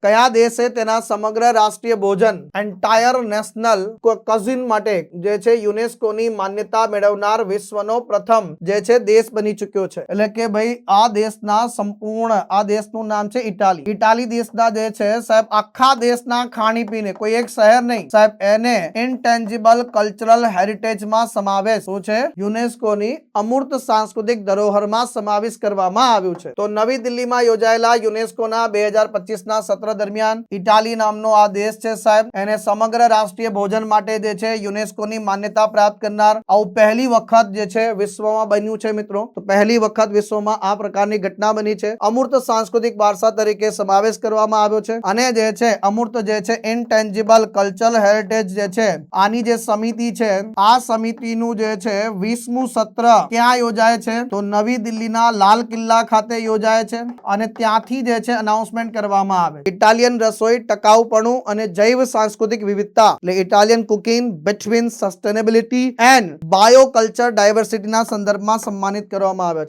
કયા દેશે તેના સમગ્ર રાષ્ટ્રીય ભોજન એન્ટાયર નેશનલ કઝિન માટે જે છે યુનેસ્કોની માન્યતા મેળવનાર વિશ્વનો પ્રથમ જે છે દેશ બની ચૂક્યો છે। એટલે કે ભાઈ આ દેશના સંપૂર્ણ આ દેશનું નામ છે ઇટાલી। ઇટાલી દેશના જે છે સાહેબ આખા દેશના ખાણીપીને કોઈ એક શહેર નહીં સાહેબ એને ઇનટેન્જિબલ કલ્ચરલ હેરિટેજમાં સમાવેશ શું છે યુનેસ્કોની અમૂર્ત સાંસ્કૃતિક ધરોહરમાં સમાવેશ કરવામાં આવ્યું છે। તો નવી દિલ્હીમાં યોજાયેલા યુનેસ્કોના 2025ના સત્ર દરમિયાન ઇટાલી નામનો આ દેશ છે સાહેબ એને સમગ્ર રાષ્ટ્રીય ભોજન માટે જે છે યુનેસ્કોની માન્યતા પ્રાપ્ત કરનાર આવું પહેલી વખત જે છે વિશ્વમાં બન્યું છે મિત્રો। તો પહેલી વખત વિશ્વમાં આ પ્રકારની ઘટના બની છે। અમૂર્ત સાંસ્કૃતિક વારસા તરીકે સમાવેશ કરવામાં આવ્યો છે અને જે છે અમૂર્ત જે છે ઇનટેન્જિબલ કલ્ચરલ હેરિટેજ જે છે આની જે સમિતિ છે આ સમિતિનું જે છે 20મું સત્ર ક્યાં યોજાય છે તો નવી દિલ્હીના લાલ કિલ્લા ખાતે યોજાય છે અને ત્યાંથી જે છે અનાઉન્સમેન્ટ કરવામાં આવે। ઇટાલિયન રસોઈ ટકાઉપણું અને જૈવ સાંસ્કૃતિક વિવિધતા એટલે Italian cooking between sustainability and bioculture ડાયવર્સિટીના સંદર્ભમાં સન્માનિત કરવામાં આવે છે।